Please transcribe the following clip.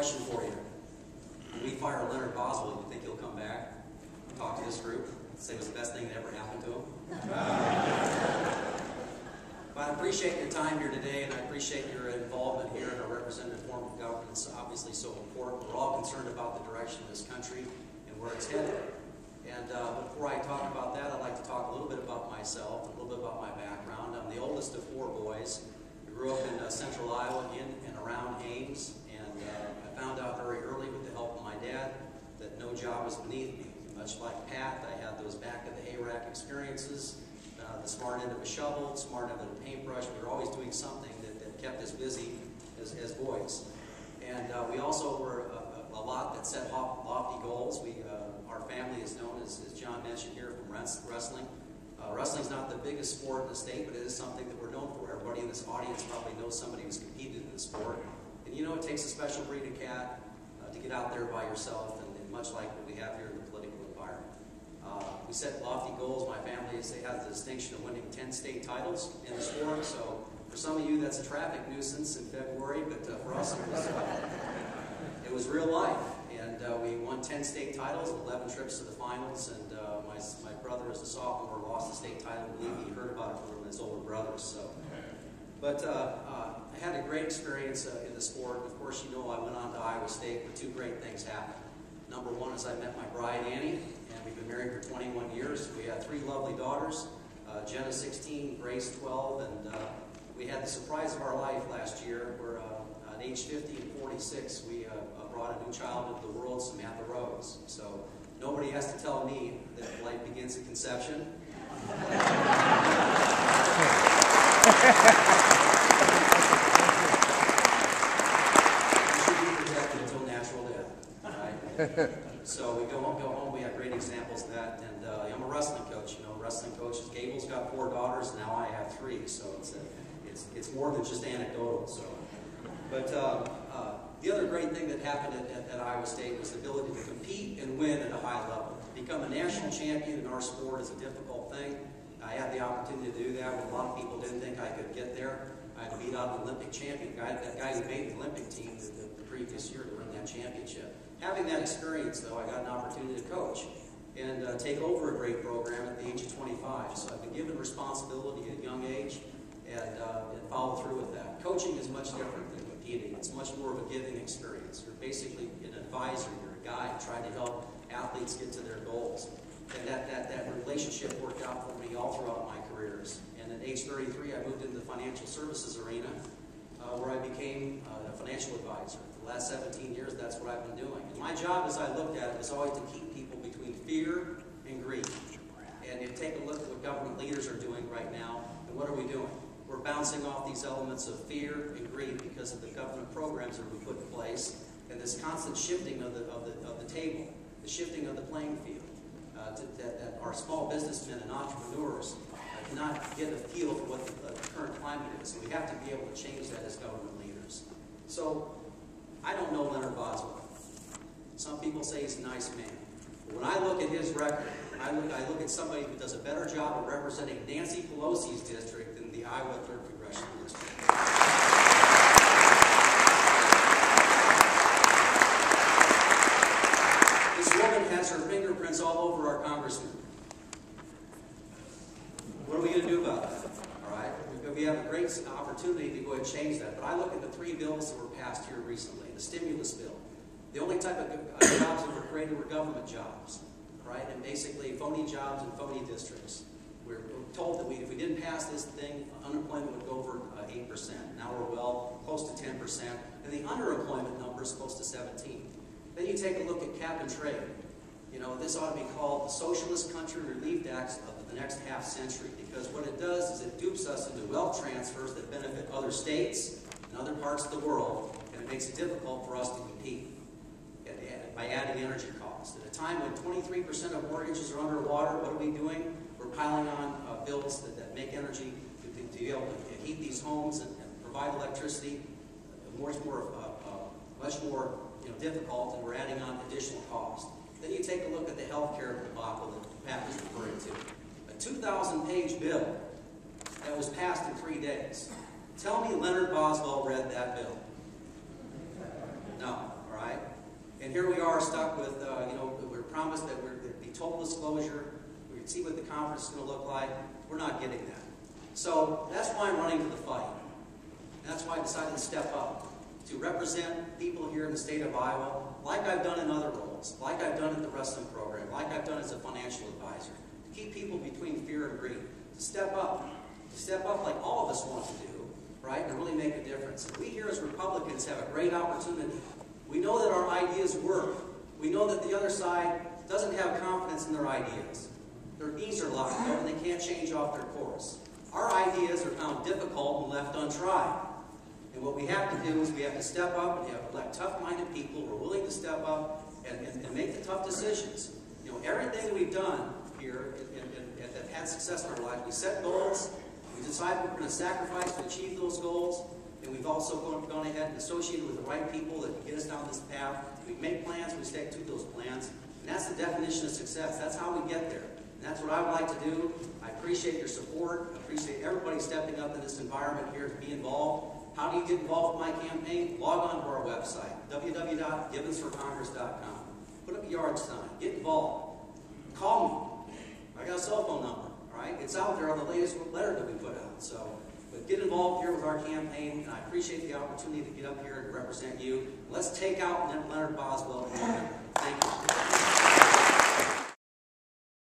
question for you. When we fire Leonard Boswell, you think he'll come back, talk to this group, say it was the best thing that ever happened to him? But I appreciate your time here today, and I appreciate your involvement here in our representative form of government. It's obviously so important. We're all concerned about the direction of this country and where it's headed. And before I talk about that, I'd like to talk a little bit about myself, a little bit about my background. I'm the oldest of 4 boys. I grew up in central Iowa, in and around Ames, and I found out very early with the help of my dad that no job was beneath me. Much like Pat, I had those back of the hay-rack experiences, the smart end of a shovel, smart end of a paintbrush. We were always doing something that kept us busy as boys. And we also were a lot that set lofty goals. Our family is known, as John mentioned here, from wrestling. Wrestling's not the biggest sport in the state, but it is something that we're known for. Everybody in this audience probably knows somebody who's competed in the sport. And you know, it takes a special breed of cat to get out there by yourself, and much like what we have here in the political environment. We set lofty goals. My family has the distinction of winning 10 state titles in the sport. So for some of you, that's a traffic nuisance in February, but for us, it was real life. And we won 10 state titles, 11 trips to the finals, and my brother, as a sophomore, lost the state title. I believe he heard about it from his older brothers. So, but I had a great experience in the sport. Of course, you know, I went on to Iowa State where 2 great things happened. Number one is I met my bride, Annie, and we've been married for 21 years. We had 3 lovely daughters, Jenna 16, Grace 12, and we had the surprise of our life last year where at age 50 and 46, we brought a new child into the world, Samantha Rose. So nobody has to tell me that life begins at conception. So we go home, we have great examples of that, and I'm a wrestling coach. You know, wrestling coaches. Gable's got 4 daughters, now I have 3, so it's more than just anecdotal. So, but the other great thing that happened at Iowa State was the ability to compete and win at a high level. To become a national champion in our sport is a difficult thing. I had the opportunity to do that when a lot of people didn't think I could get there. I had to beat out an Olympic champion, that guy who made the Olympic team the previous year to win that championship. Having that experience, though, I got an opportunity to coach and take over a great program at the age of 25. So I've been given responsibility at a young age and follow through with that. Coaching is much different than competing. It's much more of a giving experience. You're basically an advisor, you're a guide trying to help athletes get to their goals. And that relationship worked out for me all throughout my careers. And at age 33, I moved into the financial services arena where I became a financial advisor. For the last 17 years, that's what I've been doing. And my job, as I looked at it, was always to keep people between fear and greed. And you take a look at what government leaders are doing right now, and what are we doing? We're bouncing off these elements of fear and greed because of the government programs that we put in place, and this constant shifting of the table, the shifting of the playing field. That our small businessmen and entrepreneurs cannot get a feel for what the current climate is. And we have to be able to change that as government leaders. So, I don't know Leonard Boswell. Some people say he's a nice man. But when I look at his record, I look at somebody who does a better job of representing Nancy Pelosi's district than the Iowa 3rd Congressional District. This woman has her fingerprints all over our congressman. What are we going to do about that? All right? We have a great opportunity to go ahead and change that. But I look at the 3 bills that were passed here recently. The stimulus bill. The only type of jobs that were created were government jobs. Right? And basically phony jobs in phony districts. We're told that if we didn't pass this thing, unemployment would go over 8%. Now we're well close to 10%. And the underemployment number is close to 17%. Then you take a look at cap and trade. You know, this ought to be called the Socialist Country Relief Act of the next half century, because what it does is it dupes us into wealth transfers that benefit other states and other parts of the world, and it makes it difficult for us to compete by adding energy costs. At a time when 23% of mortgages are underwater, what are we doing? We're piling on bills that make energy to be able to heat these homes and provide electricity much more difficult, and we're adding on additional cost. Then you take a look at the health care debacle that Pat was referring to. A 2,000-page bill that was passed in 3 days. Tell me Leonard Boswell read that bill. No, all right? And here we are stuck with, we're promised that there'd be total disclosure. We could see what the conference is going to look like. We're not getting that. So that's why I'm running to the fight. And that's why I decided to step up to represent people here in the state of Iowa, like I've done in other roles, like I've done at the wrestling program, like I've done as a financial advisor, to keep people between fear and greed, to step up like all of us want to do, right, and really make a difference. And we here as Republicans have a great opportunity. We know that our ideas work. We know that the other side doesn't have confidence in their ideas. Their knees are locked up and they can't change off their course. Our ideas are found difficult and left untried. And what we have to do is we have to step up and have elect tough-minded people who are willing to step up and make the tough decisions. You know, everything that we've done here and that had success in our life, we set goals, we decide what we're going to sacrifice to achieve those goals, and we've also gone ahead and associated with the right people that can get us down this path. We make plans, we stick to those plans, and that's the definition of success. That's how we get there. And that's what I would like to do. I appreciate your support. I appreciate everybody stepping up in this environment here to be involved. How do you get involved with my campaign? Log on to our website, www.gibbonsforcongress.com. Put up a yard sign. Get involved. Call me. I got a cell phone number. All right? It's out there on the latest letter that we put out. But get involved here with our campaign, and I appreciate the opportunity to get up here and represent you. Let's take out Leonard Boswell in November. Thank you.